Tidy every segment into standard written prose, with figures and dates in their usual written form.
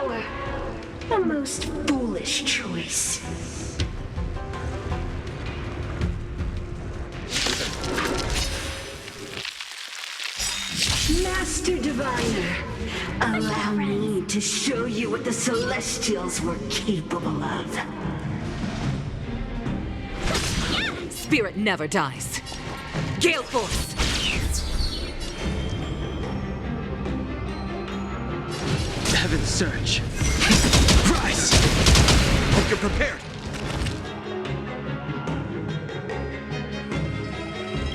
power. A most foolish choice. Master Diviner, allow me to show you what the Celestials were capable of. Spirit never dies. Gale Force! Heaven's Surge. Rise! Hope you're prepared.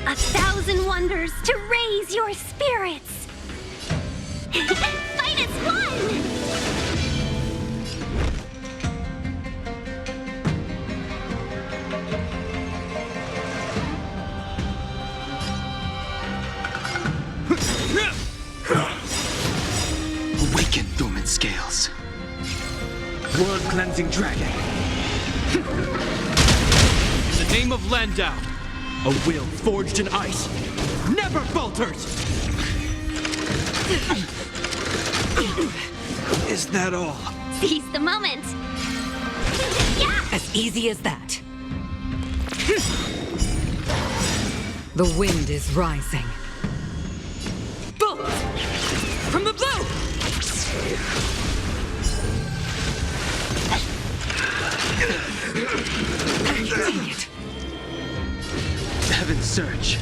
1,000 wonders to raise your spirits. Fight as one! Awaken, dormant scales. World-cleansing dragon. In the name of Landau, a will forged in ice never falters! Is that all? Seize the moment. Yeah! As easy as that. The wind is rising. Bolt! From the blue! Dang it. Heaven's Surge.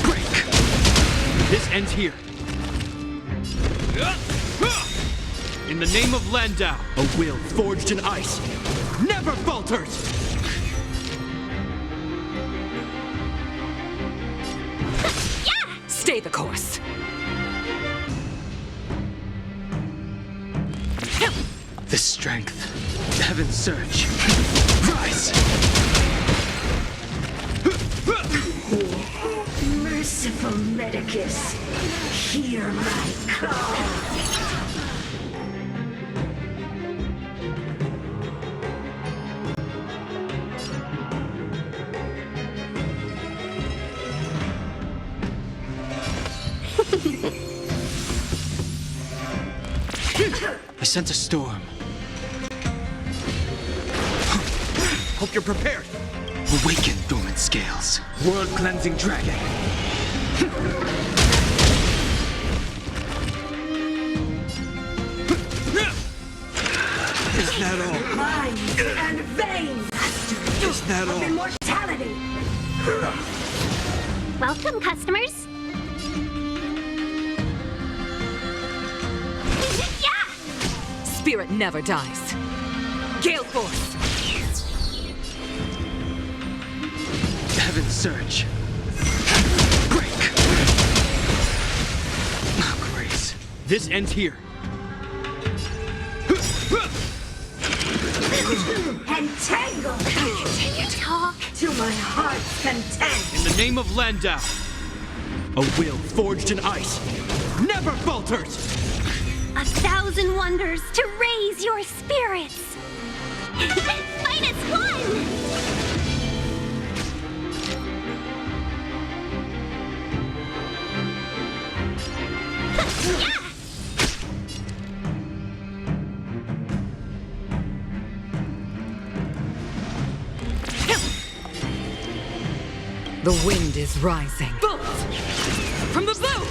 Break! This ends here. In the name of Landau, a will forged in ice never falters! Stay the course. The strength. Heaven's Surge. Rise! Merciful Medicus, hear my call. I sense a storm. Hope you're prepared. Awaken, dormant scales. World-cleansing dragon. Is that all? Minds and veins. Is that all? Immortality. Welcome, customers. Yeah! Spirit never dies. Gale Force! Heaven's Surge. Break! Oh, grace. This ends here. Entangle. Take it. Talk. To my heart's content. In the name of Landau, a will forged in ice never falters! 1,000 wonders to raise your spirits. Fight as one! Yeah! The wind is rising. Bolt! From the blue!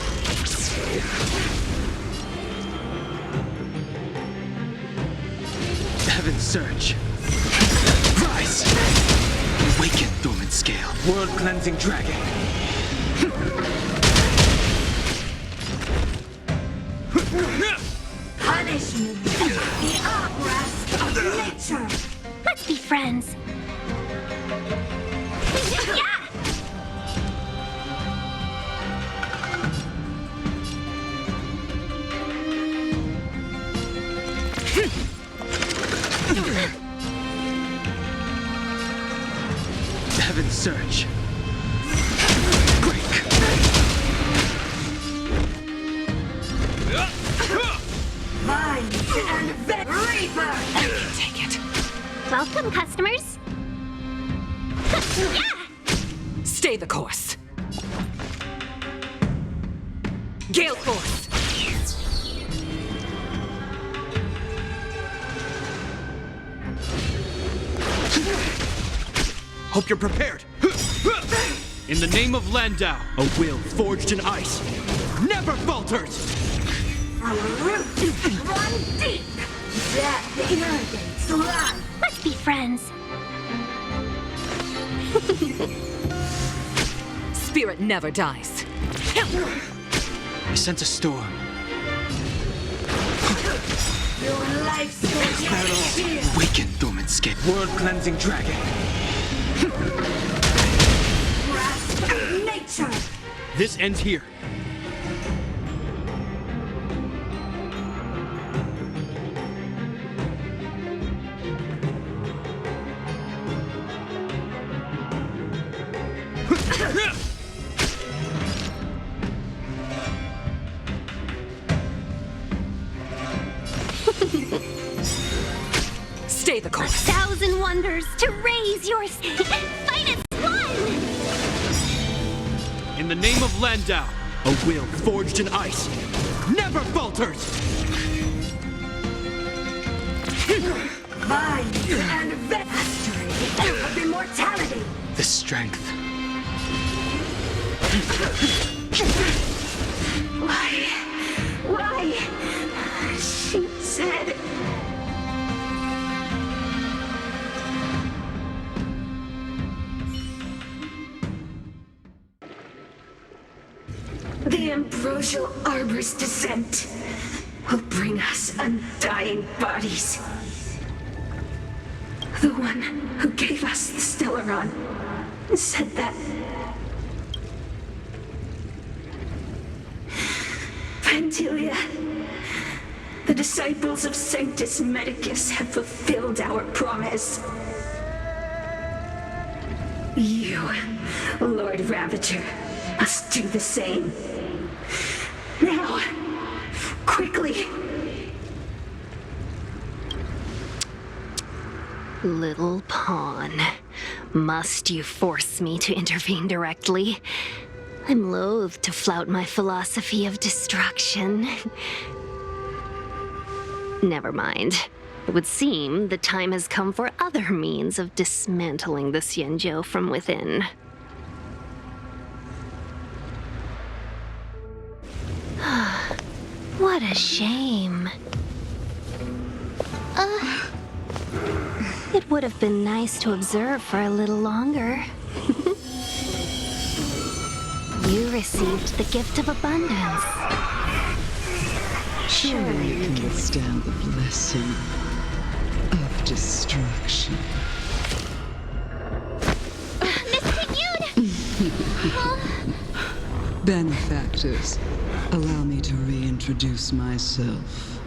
Heaven's Surge. Rise! Awaken, dormant scale. World-cleansing dragon. Punishment. The oppressed of nature. Let's be friends. Yeah! Heaven's Surge. Break! Minds and veins. Reaper. Take it. Welcome, customers. Yeah! Stay the course. Gale Force! Hope you're prepared. In the name of Landau, a will forged in ice never falters. Our roots run deep. That arrogance lies. Let's be friends. Spirit never dies. I sense a storm. Your life story. Awaken, dormant scale. World-cleansing dragon. Grasp of nature. This ends here. Stay the course. 1,000 wonders to raise your finest one! In the name of Landau, a will forged in ice never falters. Mind and mastery of immortality. The strength. Why? She said. The ambrosial arbor's descent will bring us undying bodies. The one who gave us the Stellaron said that. Pantilia, the disciples of Sanctus Medicus have fulfilled our promise. You, Lord Ravager, must do the same. Now, quickly. Little pawn, must you force me to intervene directly? I'm loath to flout my philosophy of destruction. Never mind. It would seem the time has come for other means of dismantling the Xianzhou from within. What a shame. It would have been nice to observe for a little longer. You received the gift of abundance. Surely you can withstand the blessing of destruction. Benefactors, allow me to reintroduce myself.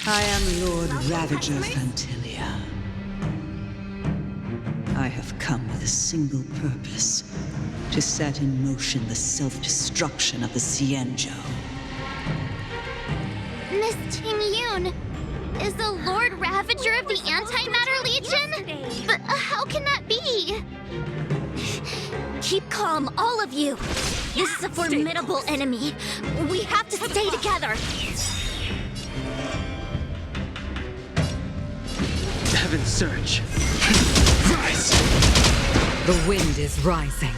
I am Lord Ravager Fantilia. I have come with a single purpose, to set in motion the self-destruction of the Xianzhou. Miss Ting-Yun, is the Lord Ravager of the Antimatter Legion? But how can that be? Keep calm, all of you. This is a formidable enemy. We have to stay together. Heaven surge. Rise! The wind is rising.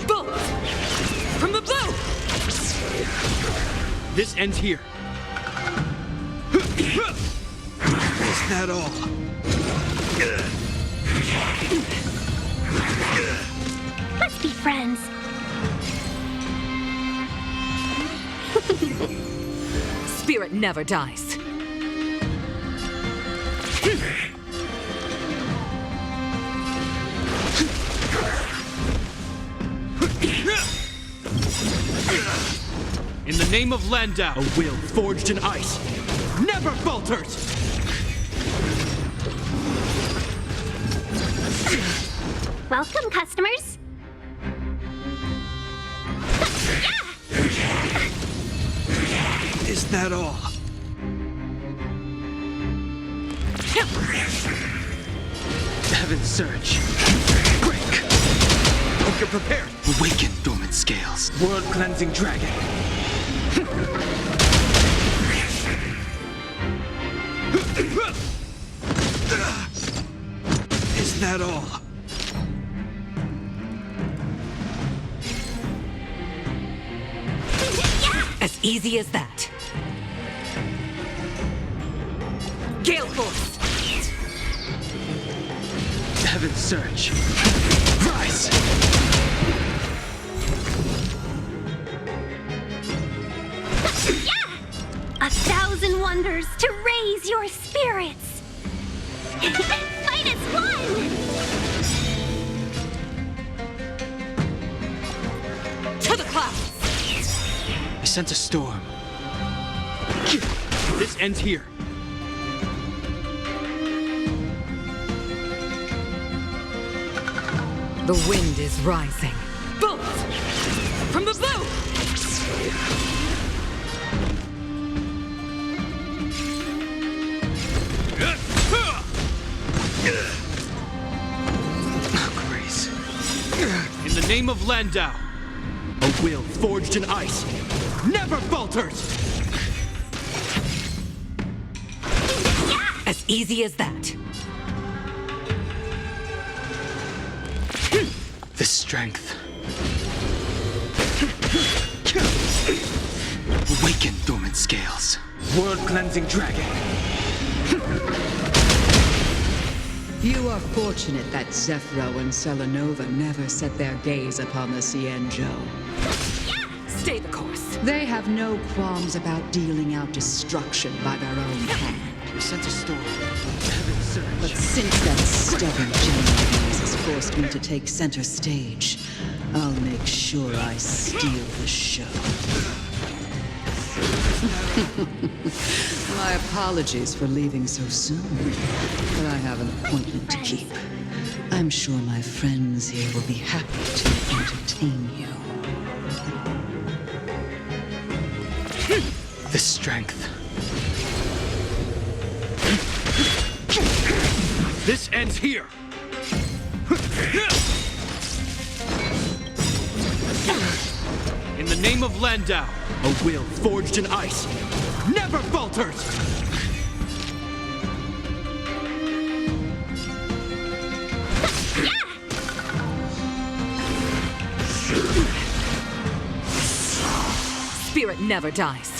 Bolt! From the blue! This ends here. Is that all? Let's be friends. Spirit never dies. In the name of Landau, a will forged in ice never falters! Welcome, customers. Is that all? Heaven surge. Break! Hope you're prepared. Awaken, dormant scales. World-cleansing dragon. at all. As easy as that. Gale Force! Heaven's Surge. Rise! 1,000 wonders to raise your spirits. -1. To the clouds! I sense a storm. This ends here. The wind is rising. Bolts! From the blue! Grace. In the name of Landau, a will forged in ice never falters! As easy as that. The strength. Awaken, dormant scales. World-cleansing dragon. You are fortunate that Zephyro and Selenova never set their gaze upon the Cienjo. Stay the course. They have no qualms about dealing out destruction by their own hand. I sense a storm. Heaven's Surge. But since that stubborn Gemini has forced me to take center stage, I'll make sure I steal the show. My apologies for leaving so soon, but I have an appointment to keep. I'm sure my friends here will be happy to entertain you. The strength. This ends here. In the name of Landau, a will forged in ice never falters! Spirit never dies.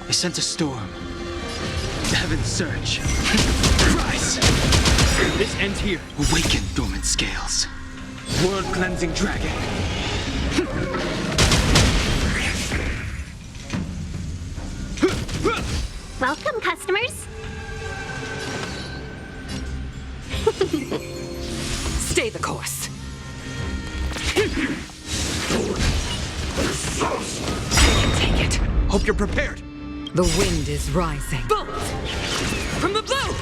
I sense a storm. Heaven's Surge. Rise! This ends here. Awaken, dormant scales. World-cleansing dragon. Welcome, customers. Stay the course. I can take it. Hope you're prepared. The wind is rising. Bolt! From the blue!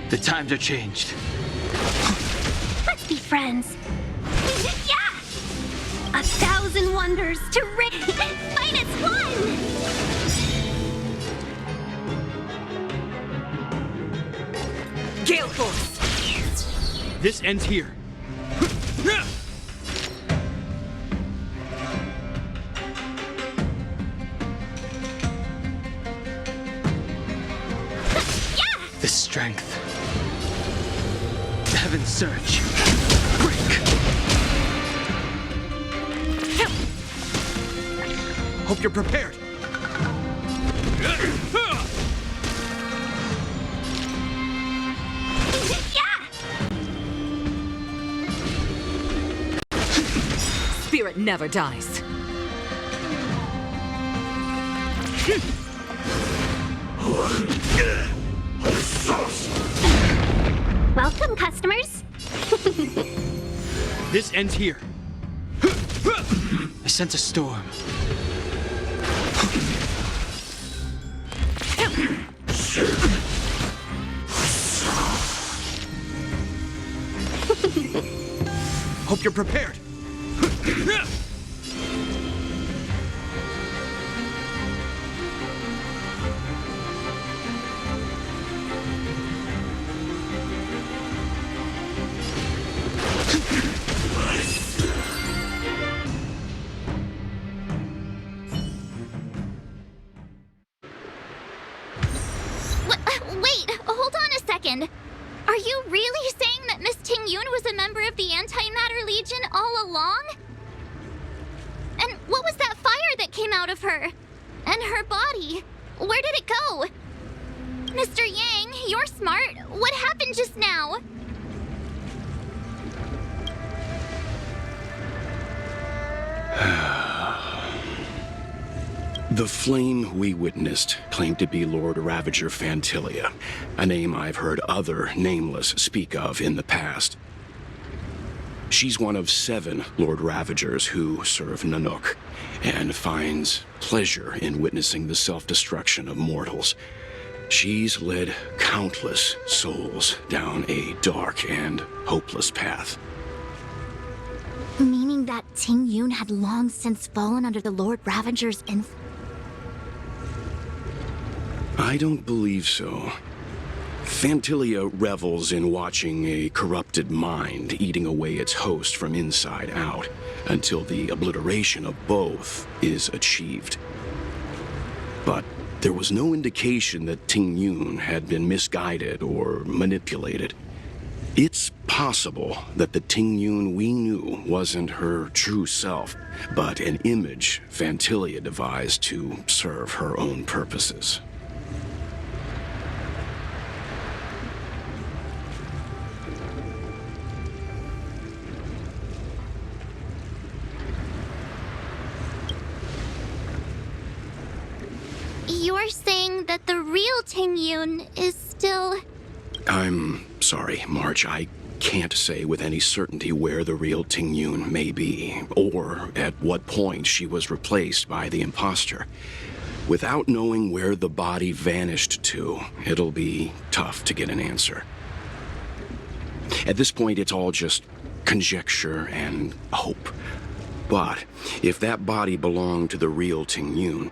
The times are changed. Let's be friends. Yeah! 1,000 wonders to raise -1. Gale Force! This ends here. The strength. Heaven's Surge. Break. Hope you're prepared. Spirit never dies. Welcome, customers. This ends here. I sense a storm. Hope you're prepared. second. Are you really saying that Miss Ting-Yun was a member of the Antimatter Legion all along? And what was that fire that came out of her? And her body? Where did it go? Mr. Yang, you're smart. What happened just now? The flame we witnessed claimed to be Lord Ravager Fantilia, a name I've heard other Nameless speak of in the past. She's one of 7 Lord Ravagers who serve Nanook, and finds pleasure in witnessing the self-destruction of mortals. She's led countless souls down a dark and hopeless path. Meaning that Ting-Yun had long since fallen under the Lord Ravager's influence? I don't believe so. Fantilia revels in watching a corrupted mind eating away its host from inside out, until the obliteration of both is achieved. But there was no indication that Ting-Yun had been misguided or manipulated. It's possible that the Ting-Yun we knew wasn't her true self, but an image Fantilia devised to serve her own purposes. You're saying that the real Ting-Yun is still... I'm sorry, March. I can't say with any certainty where the real Ting-Yun may be, or at what point she was replaced by the imposter. Without knowing where the body vanished to, it'll be tough to get an answer. At this point, it's all just conjecture and hope. But if that body belonged to the real Ting-Yun,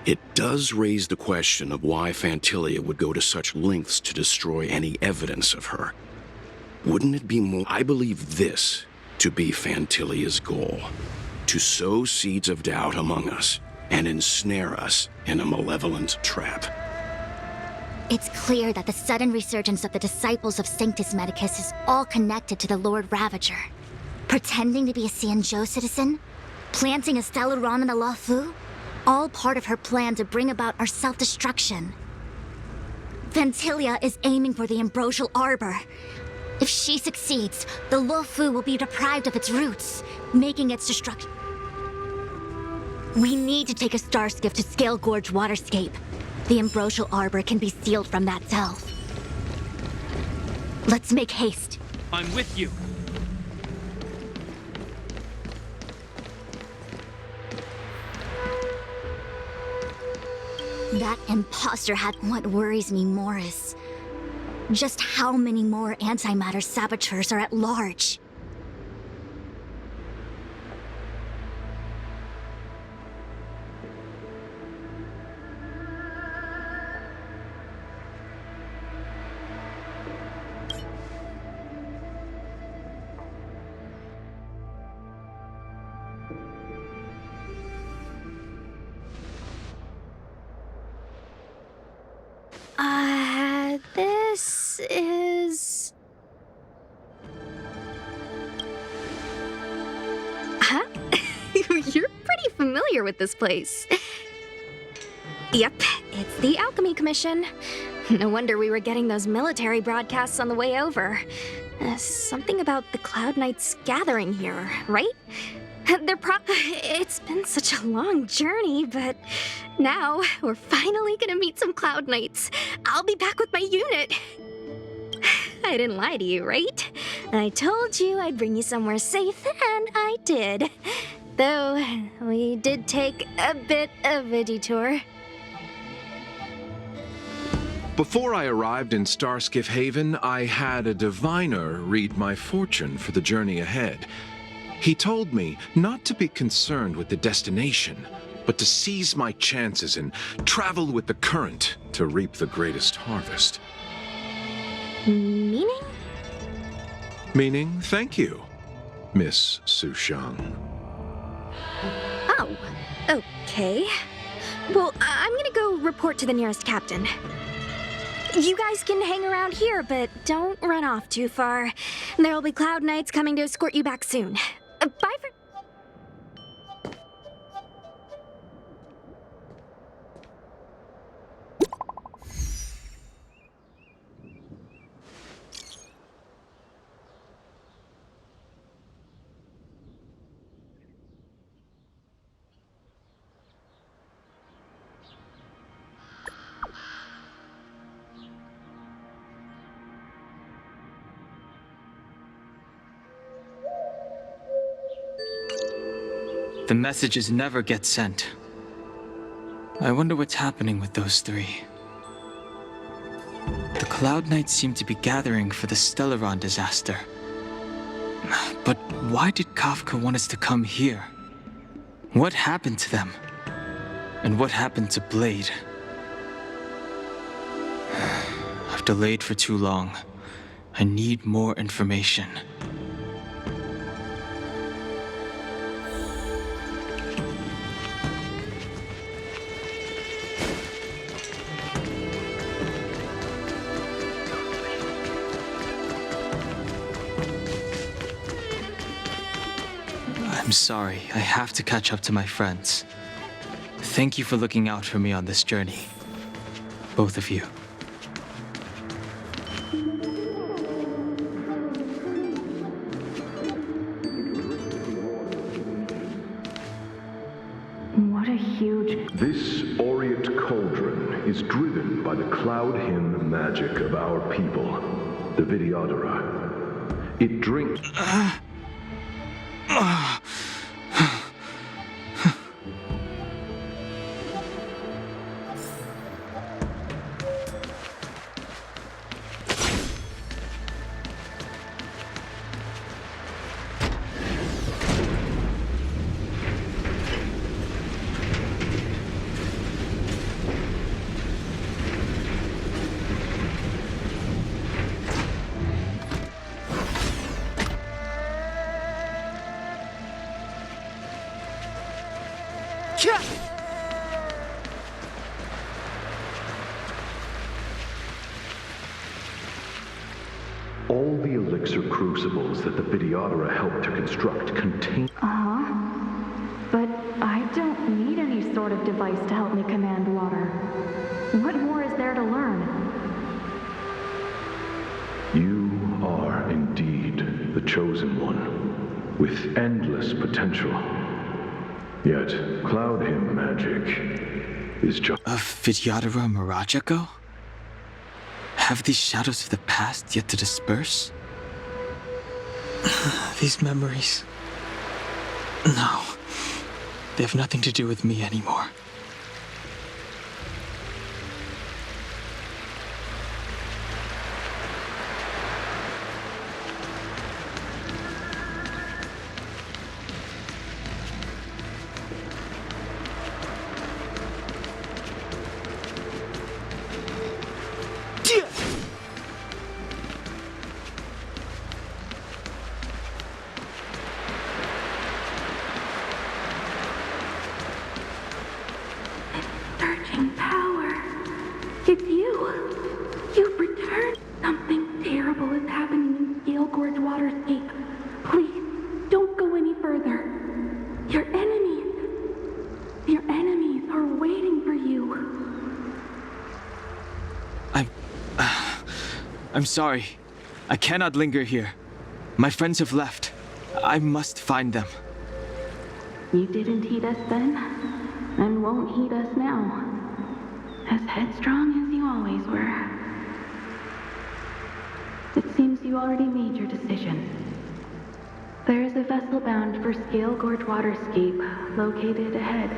it does raise the question of why Fantilia would go to such lengths to destroy any evidence of her. Wouldn't it be more... I believe this to be Fantilia's goal: to sow seeds of doubt among us and ensnare us in a malevolent trap. It's clear that the sudden resurgence of the disciples of Sanctus Medicus is all connected to the Lord Ravager. Pretending to be a Xianzhou citizen? Planting a Stellaron in the Luofu? All part of her plan to bring about our self-destruction. Fantilia is aiming for the Ambrosial Arbor. If she succeeds, the Luofu will be deprived of its roots, making its destruction. We need to take a star skiff to Scale Gorge Waterscape. The Ambrosial Arbor can be sealed from that delve. Let's make haste. I'm with you. That imposter had what worries me more is just how many more antimatter saboteurs are at large. This is... Huh? You're pretty familiar with this place. Yep, it's the Alchemy Commission. No wonder we were getting those military broadcasts on the way over. Something about the Cloud Knights gathering here, right? It's been such a long journey, but now we're finally gonna meet some Cloud Knights. I'll be back with my unit. I didn't lie to you, right? I told you I'd bring you somewhere safe, and I did. Though, we did take a bit of a detour. Before I arrived in Starskiff Haven, I had a diviner read my fortune for the journey ahead. He told me not to be concerned with the destination, but to seize my chances and travel with the current to reap the greatest harvest. Meaning? Meaning, thank you, Miss Sushang. Oh, okay. Well, I'm gonna go report to the nearest captain. You guys can hang around here, but don't run off too far. There'll be Cloud Knights coming to escort you back soon. Bye for... The messages never get sent. I wonder what's happening with those three. The Cloud Knights seem to be gathering for the Stellaron disaster. But why did Kafka want us to come here? What happened to them? And what happened to Blade? I've delayed for too long. I need more information. I'm sorry, I have to catch up to my friends. Thank you for looking out for me on this journey. Both of you. What a huge... This Orient Cauldron is driven by the cloud hymn magic of our people, the Vidyadhara. It drinks... All the elixir crucibles that the Vidyadhara helped to construct contain... But I don't need any sort of device to help me command water. What more is there to learn? You are indeed the chosen one, with endless potential. Yet, cloud hymn magic is just... Of Vidyadhara Mirajago? Have these shadows of the past yet to disperse? These memories... No. They have nothing to do with me anymore. Surging power. It's you. You've returned. Something terrible is happening in Scale Gorge Waterscape. Please, don't go any further. Your enemies are waiting for you. I'm sorry. I cannot linger here. My friends have left. I must find them. You didn't heed us then, and won't heed us now. As headstrong as you always were. It seems you already made your decision. There is a vessel bound for Scale Gorge Waterscape, located ahead.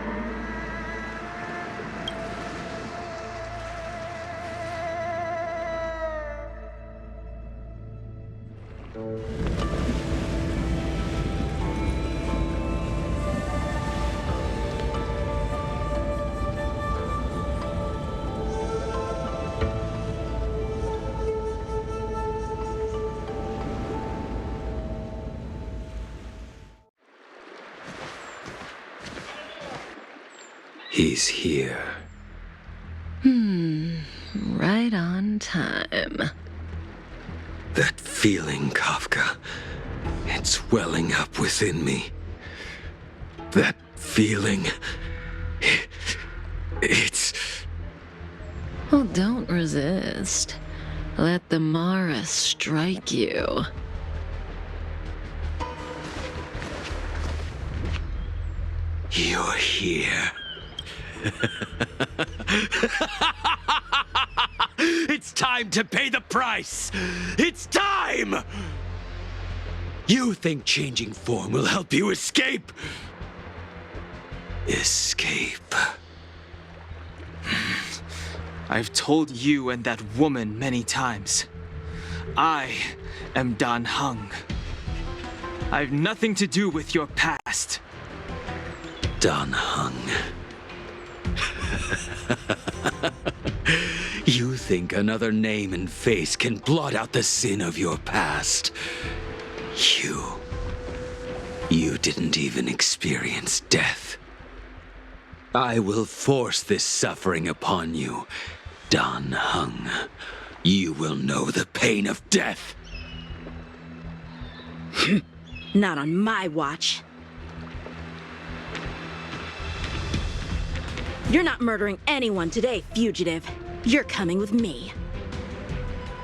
He's here. Right on time. That feeling, Kafka, it's welling up within me. That feeling, it's... Well, don't resist. Let the Mara strike you. You're here. It's time to pay the price! It's time! You think changing form will help you escape? Escape. I've told you and that woman many times. I am Dan Heng. I've nothing to do with your past. Dan Heng. You think another name and face can blot out the sin of your past? You didn't even experience death. I will force this suffering upon you, Dan Heng. You will know the pain of death. Not on my watch. You're not murdering anyone today, fugitive. You're coming with me.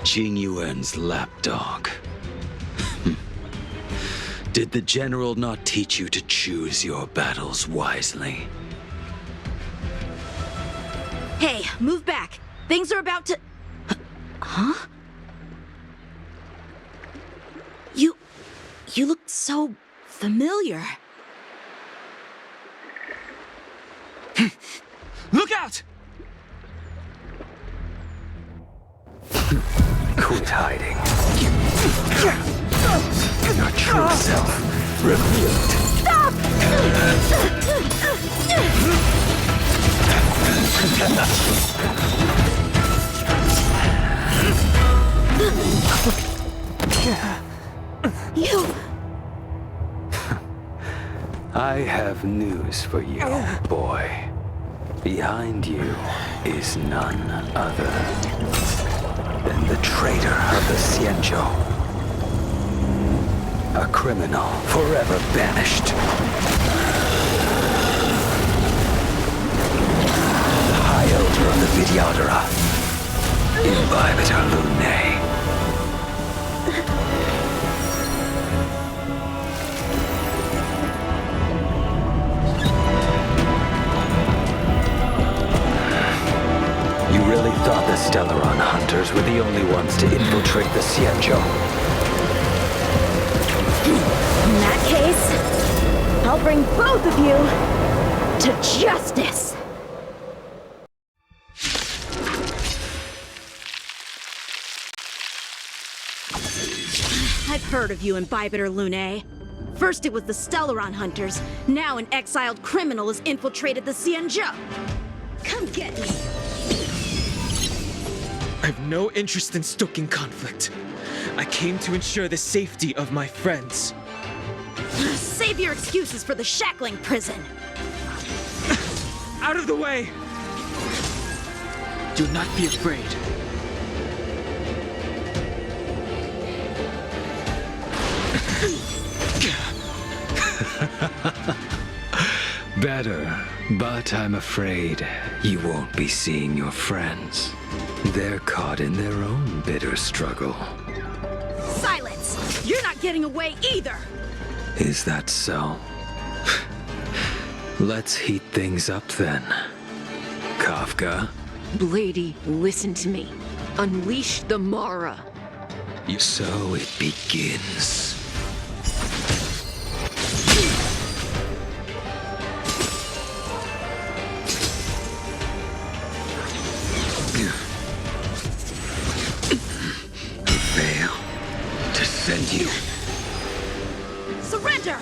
Jing Yuan's lapdog. Did the general not teach you to choose your battles wisely? Hey, move back. Things are about to... Huh? You look so familiar. Look out! Quit hiding. Your true self revealed. Stop! You... I have news for you, boy. Behind you is none other than the traitor of the Xianzhou. A criminal forever banished. The High Elder of the Vidyadhara, Imbibitor Lunae. You really thought the Stellaron hunters were the only ones to infiltrate the Xianzhou? In that case, I'll bring both of you to justice. I've heard of you, Imbibitor Lunae. First it was the Stellaron hunters, now an exiled criminal has infiltrated the Xianzhou. Come get me. I have no interest in stoking conflict. I came to ensure the safety of my friends. Save your excuses for the shackling prison. Out of the way! Do not be afraid. Better, but I'm afraid you won't be seeing your friends. They're caught in their own bitter struggle. Silence! You're not getting away either! Is that so? Let's heat things up then. Kafka? Lady, listen to me. Unleash the Mara. So it begins. Fail to send you. Surrender!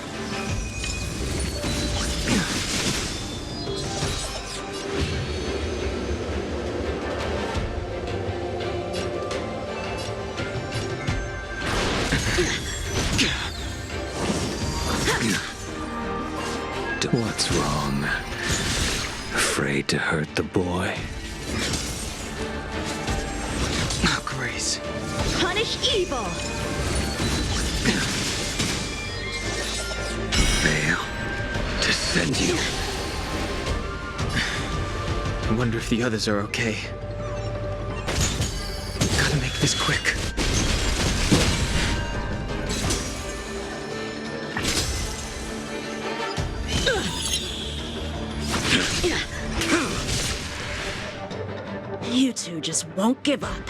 What's wrong? Afraid to hurt the boy? Oh, Grace. punish evil! Fail to send you. I wonder if the others are okay. Gotta make this quick. You two just won't give up.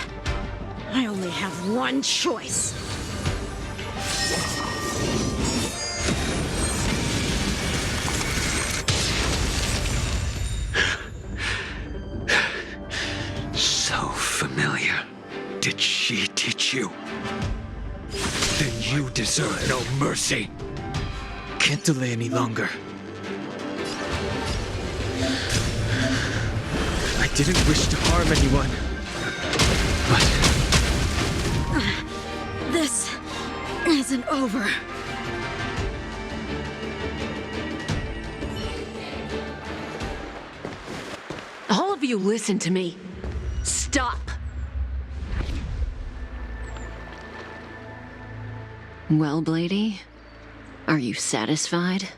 I only have one choice. So familiar. Did she teach you? Then you deserve no mercy. Can't delay any longer. I didn't wish to harm anyone. But This isn't over. All of you listen to me. Stop. Well, Blady, are you satisfied?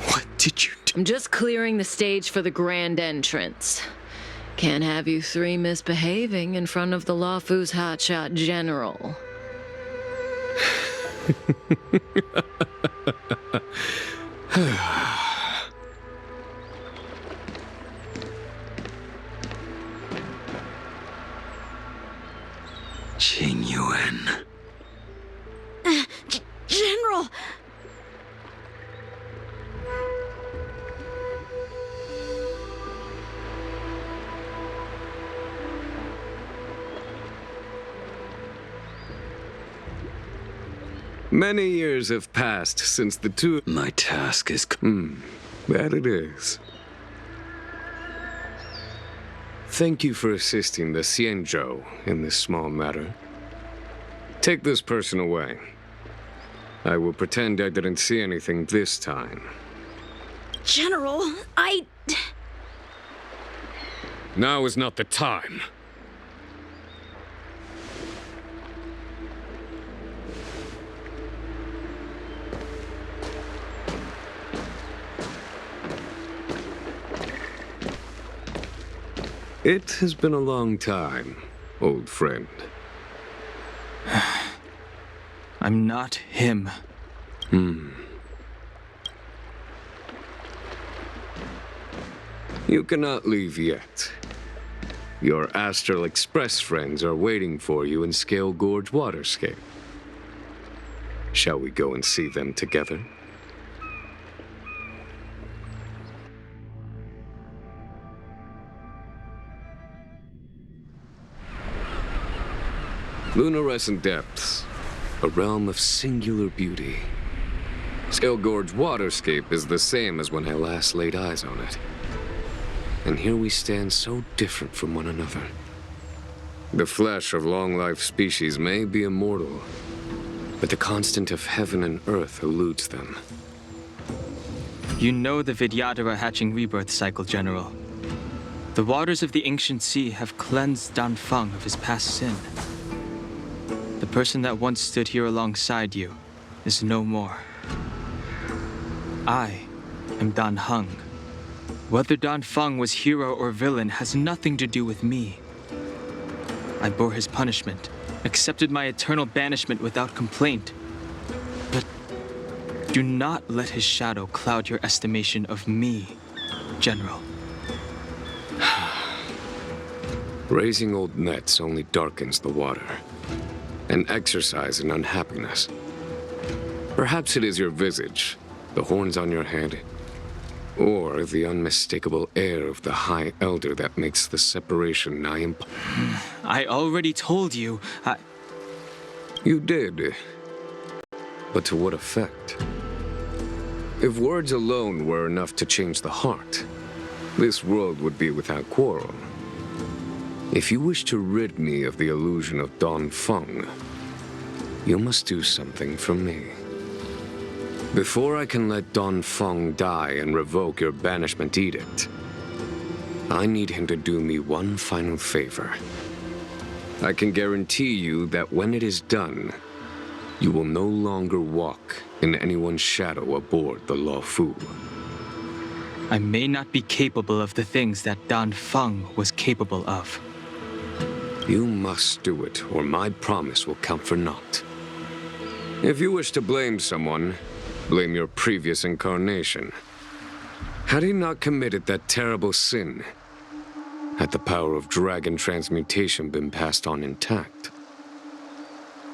what did you do? I'm just clearing the stage for the grand entrance. Can't have you three misbehaving in front of the Lawfu's hotshot general. Qing Yuan. General! Many years have passed since the two... My task is... That it is. Thank you for assisting the Xianzhou in this small matter. Take this person away. I will pretend I didn't see anything this time. General, Now is not the time. It has been a long time, old friend. I'm not him. You cannot leave yet. Your Astral Express friends are waiting for you in Scale Gorge Waterscape. Shall we go and see them together? Lunarescent Depths, a realm of singular beauty. Scale Gorge Waterscape is the same as when I last laid eyes on it. And here we stand so different from one another. The flesh of long-life species may be immortal, but the constant of heaven and earth eludes them. You know the Vidyadhara hatching rebirth cycle, General. The waters of the ancient sea have cleansed Danfeng of his past sin. The person that once stood here alongside you is no more. I am Dan Heng. Whether Danfeng was hero or villain has nothing to do with me. I bore his punishment, accepted my eternal banishment without complaint. But do not let his shadow cloud your estimation of me, General. Raising old nets only darkens the water, an exercise in unhappiness. Perhaps it is your visage, the horns on your head, or the unmistakable air of the High Elder that makes the separation nigh impossible. I already told you, You did. But to what effect? If words alone were enough to change the heart, this world would be without quarrel. If you wish to rid me of the illusion of Dongfeng, you must do something for me. Before I can let Dongfeng die and revoke your banishment edict, I need him to do me one final favor. I can guarantee you that when it is done, you will no longer walk in anyone's shadow aboard the Luofu. I may not be capable of the things that Dongfeng was capable of. You must do it, or my promise will count for naught. If you wish to blame someone, blame your previous incarnation. Had he not committed that terrible sin, had the power of dragon transmutation been passed on intact,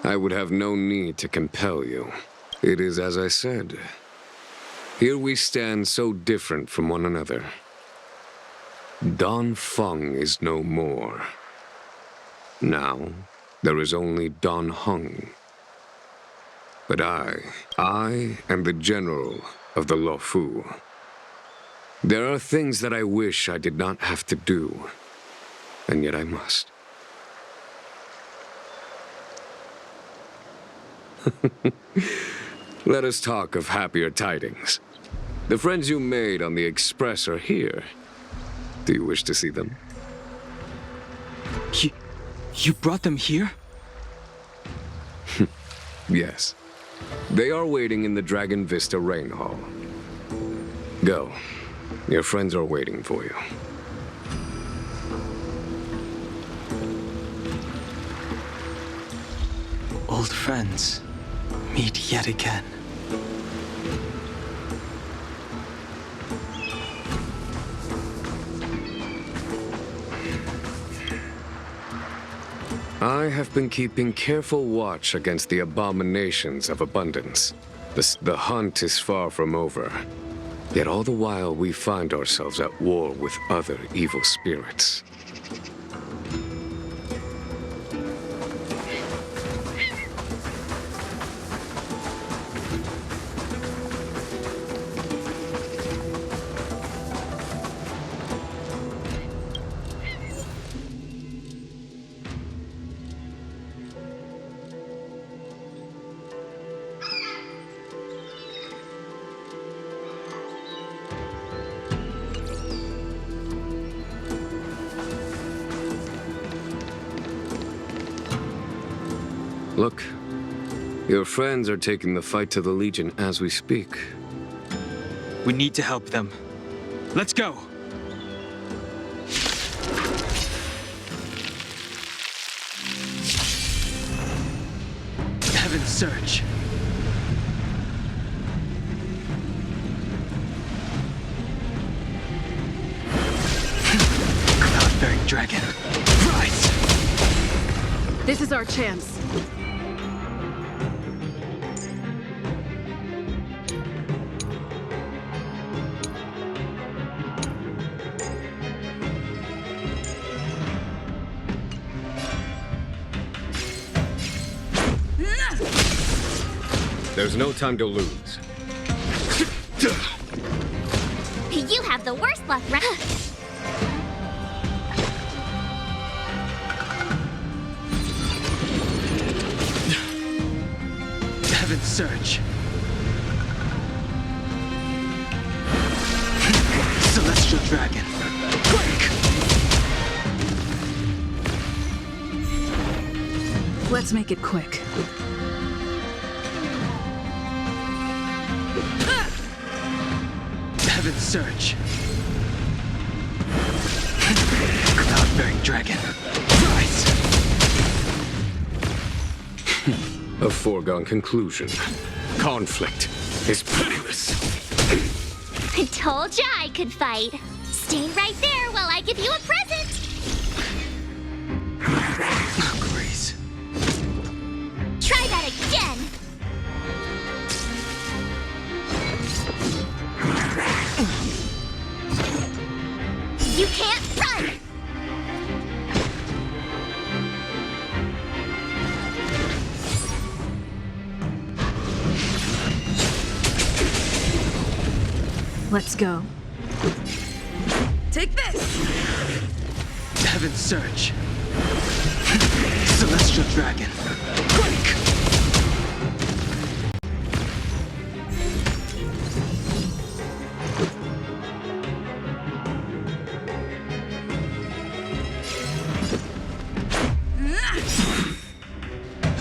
I would have no need to compel you. It is as I said. Here we stand so different from one another. Dongfeng is no more. Now, there is only Dongheng. But I am the general of the Luofu. There are things that I wish I did not have to do, and yet I must. Let us talk of happier tidings. The friends you made on the Express are here. Do you wish to see them? You brought them here? Yes. They are waiting in the Dragon Vista Rain Hall. Go. Your friends are waiting for you. Old friends meet yet again. I have been keeping careful watch against the abominations of abundance. The hunt is far from over. Yet all the while we find ourselves at war with other evil spirits. Look, your friends are taking the fight to the Legion as we speak. We need to help them. Let's go! Heaven's Surge. Cloud-bearing dragon. Rise! This is our chance. There's no time to lose. You have the worst luck, Heaven's Surge. Celestial Dragon. Quick! Let's make it quick. Heaven's Surge. Cloud-bearing dragon. Rise! A foregone conclusion. Conflict is pitiless. I told ya I could fight. Stay right there while I give you a present. Grace. Try that again. You can't run! Let's go. Take this! Heaven's Surge. Celestial Dragon. Break!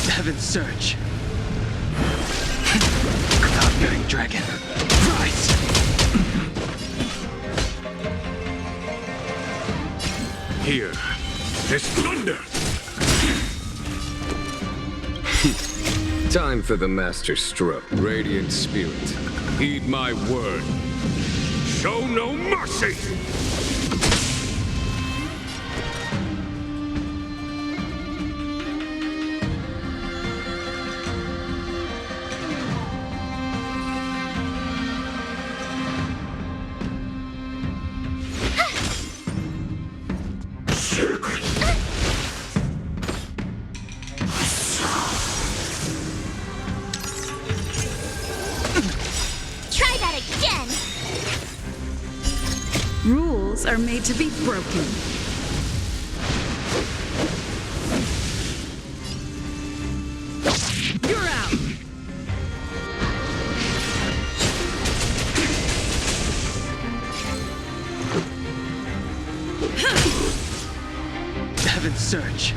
Heaven's Surge. Cloud-bearing Dragon. Rise! Here is thunder! Time for the master stroke. Radiant Spirit, heed my word. Show no mercy! Try that again! Rules are made to be broken. You're out! Heaven's Surge.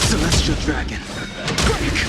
Celestial Dragon. Break!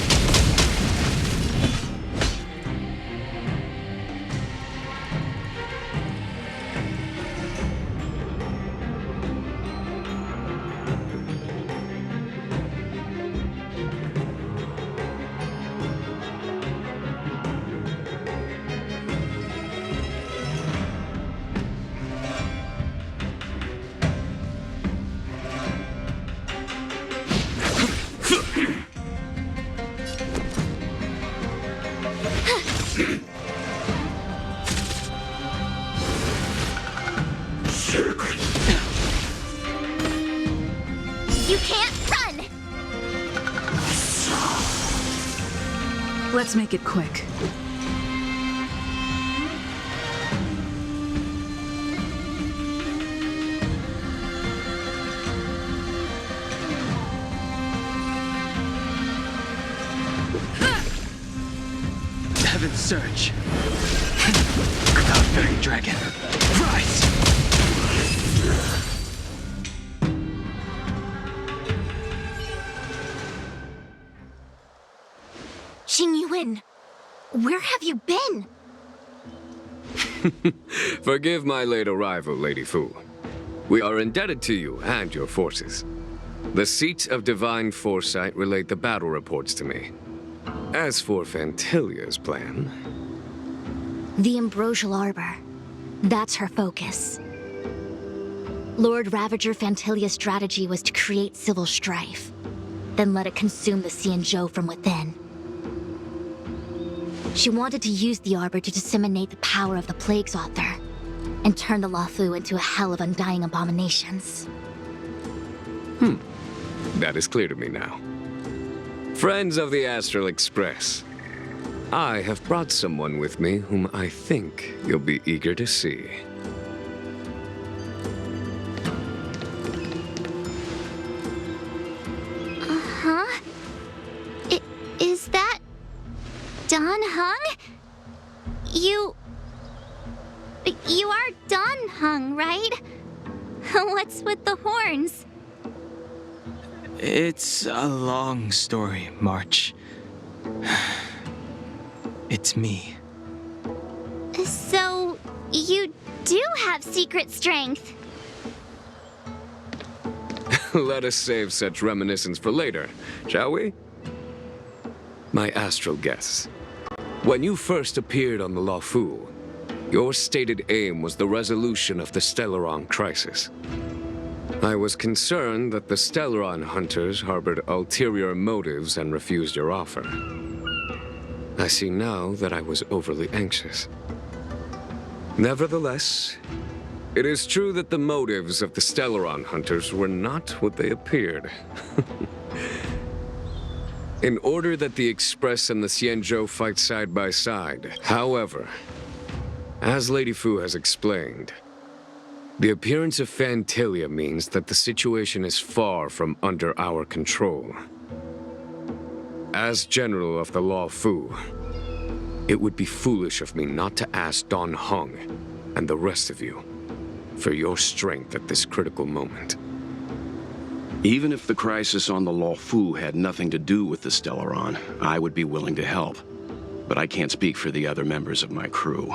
You can't run! Let's make it quick. Heaven's Surge. Cloud-bearing Dragon. Rise! Xing Yuan, where have you been? Forgive my late arrival, Lady Fu. We are indebted to you and your forces. The Seat of Divine Foresight relayed the battle reports to me. As for Fantilia's plan... The Ambrosial Arbor. That's her focus. Lord Ravager Fantilia's strategy was to create civil strife, then let it consume the Xianzhou from within. She wanted to use the Arbor to disseminate the power of the Plague's author, and turn the Luofu into a hell of undying abominations. That is clear to me now. Friends of the Astral Express, I have brought someone with me whom I think you'll be eager to see. Huh? Is that... Don Hung? You are Don Hung, right? What's with the horns? It's a long story, March. It's me. So, you do have secret strength. Let us save such reminiscence for later, shall we? My astral guests. When you first appeared on the Luofu, your stated aim was the resolution of the Stellaron crisis. I was concerned that the Stellaron hunters harbored ulterior motives and refused your offer. I see now that I was overly anxious. Nevertheless, it is true that the motives of the Stellaron hunters were not what they appeared. in order that the Express and the Xianzhou fight side by side. However, as Lady Fu has explained, the appearance of Fantilia means that the situation is far from under our control. As General of the Law Fu, it would be foolish of me not to ask Dan Heng and the rest of you for your strength at this critical moment. Even if the crisis on the Law Fu had nothing to do with the Stellaron, I would be willing to help. But I can't speak for the other members of my crew.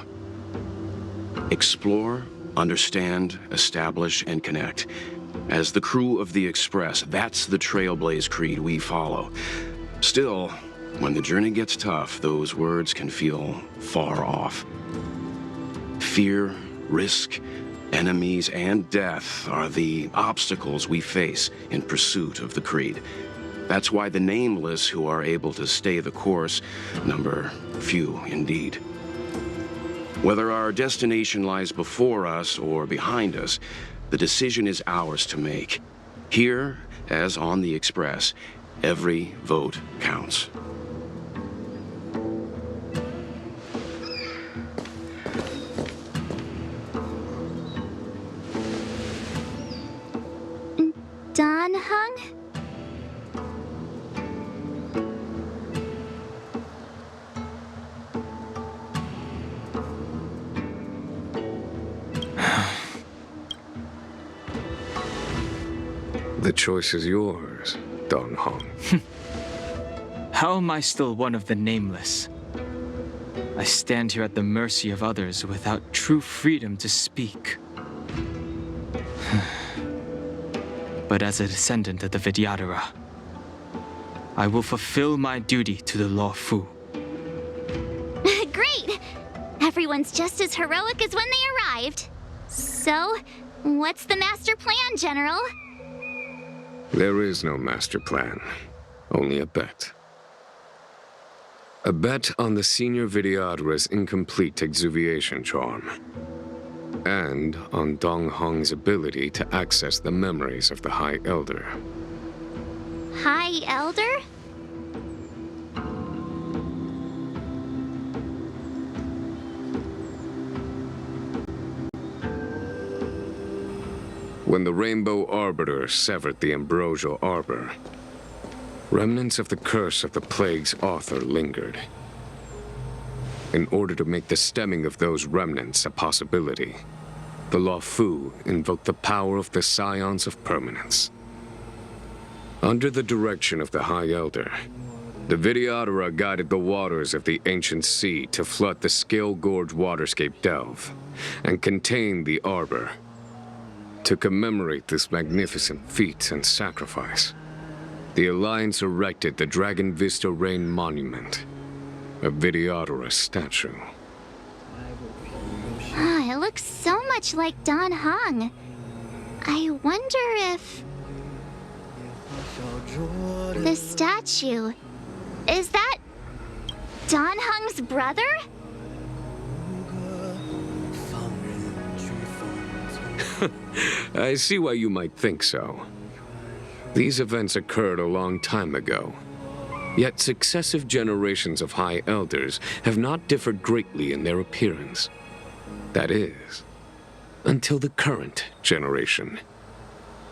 Explore, understand, establish, and connect. As the crew of the Express, that's the Trailblaze creed we follow. Still, when the journey gets tough, those words can feel far off. Fear, risk, enemies, and death are the obstacles we face in pursuit of the creed. That's why the nameless who are able to stay the course number few indeed. Whether our destination lies before us or behind us, the decision is ours to make. Here, as on the Express, every vote counts. Dan Heng? The choice is yours, Dan Heng. How am I still one of the nameless? I stand here at the mercy of others without true freedom to speak. But as a descendant of the Vidyadhara, I will fulfill my duty to the Law Fu. Great! Everyone's just as heroic as when they arrived. So, what's the master plan, General? There is no master plan, only a bet. A bet on the senior Vidyadhara's incomplete exuviation charm. And on Dan Heng's ability to access the memories of the High Elder. High Elder? When the Rainbow Arbiter severed the Ambrosial Arbor, remnants of the curse of the plague's author lingered. In order to make the stemming of those remnants a possibility, the Law Fu invoked the power of the Scions of Permanence. Under the direction of the High Elder, the Vidyadhara guided the waters of the ancient sea to flood the Scale Gorge waterscape delve and contain the Arbor. To commemorate this magnificent feat and sacrifice, the Alliance erected the Dragon Vista Rain Monument, a Vidyadhara statue. It looks so much like Dan Heng. I wonder if... the statue... is that... Dan Heng's brother? I see why you might think so. These events occurred a long time ago. Yet successive generations of High Elders have not differed greatly in their appearance. That is, until the current generation.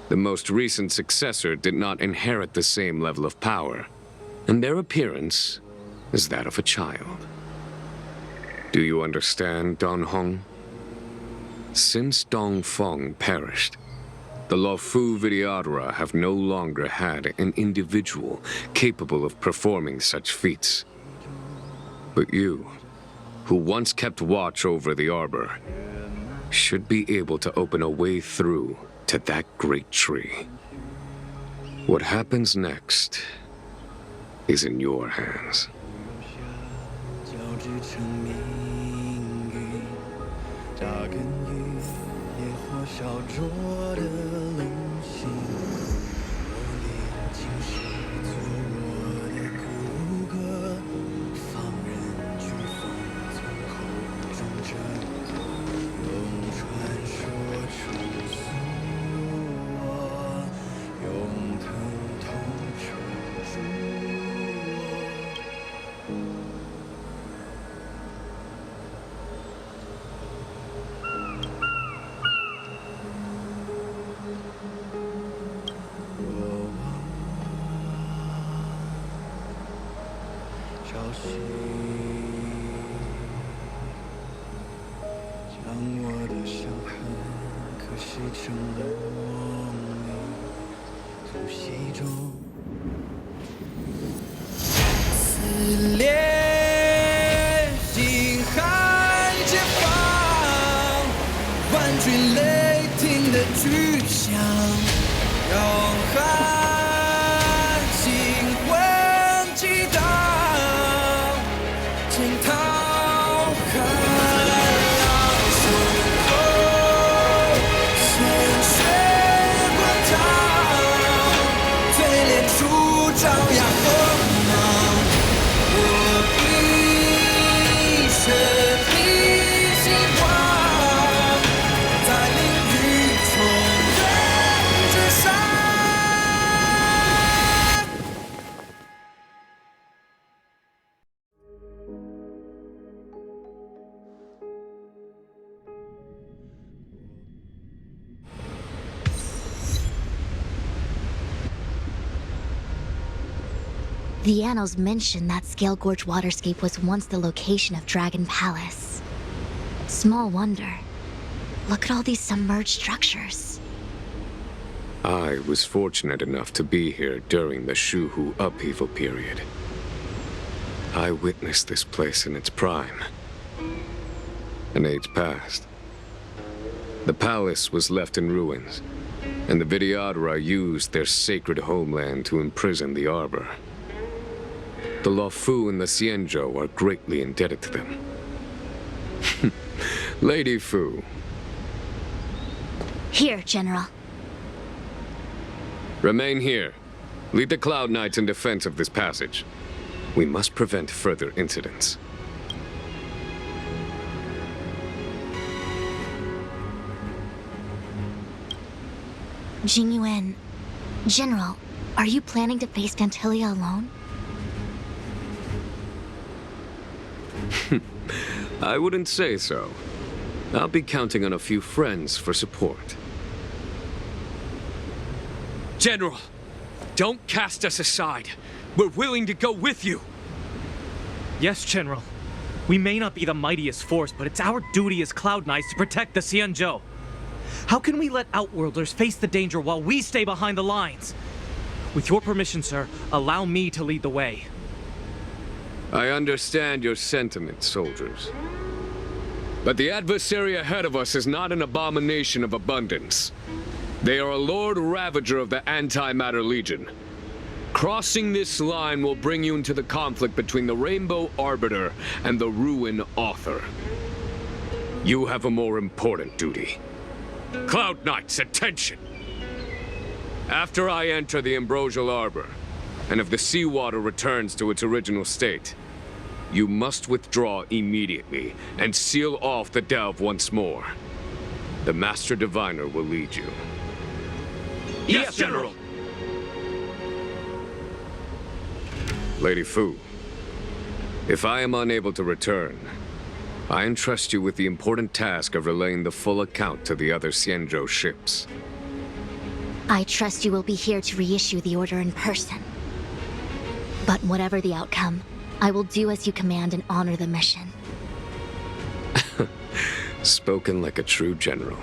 The most recent successor did not inherit the same level of power, and their appearance is that of a child. Do you understand, Dan Heng? Since Dongfeng perished, the Law Fu Vidyadhara have no longer had an individual capable of performing such feats. But you, who once kept watch over the Arbor, should be able to open a way through to that great tree. What happens next is in your hands. The annals mention that Scale Gorge Waterscape was once the location of Dragon Palace. Small wonder. Look at all these submerged structures. I was fortunate enough to be here during the Shuhu upheaval period. I witnessed this place in its prime. An age passed. The palace was left in ruins, and the Vidyadhara used their sacred homeland to imprison the Arbor. The Luofu and the Xianzhou are greatly indebted to them. Lady Fu. Here, General. Remain here. Lead the Cloud Knights in defense of this passage. We must prevent further incidents. Jingyuan, General, are you planning to face Vantilia alone? I wouldn't say so. I'll be counting on a few friends for support. General, don't cast us aside. We're willing to go with you. Yes, General. We may not be the mightiest force, but it's our duty as Cloud Knights to protect the Xianzhou. How can we let Outworlders face the danger while we stay behind the lines? With your permission, sir, allow me to lead the way. I understand your sentiments, soldiers. But the adversary ahead of us is not an abomination of abundance. They are a Lord Ravager of the Antimatter Legion. Crossing this line will bring you into the conflict between the Rainbow Arbiter and the Ruin Author. You have a more important duty. Cloud Knights, attention! After I enter the Ambrosial Arbor, and if the seawater returns to its original state, you must withdraw immediately and seal off the delve once more. The Master Diviner will lead you. Yes, General! Lady Fu, if I am unable to return, I entrust you with the important task of relaying the full account to the other Xianzhou ships. I trust you will be here to reissue the order in person. But whatever the outcome, I will do as you command and honor the mission. Spoken like a true general.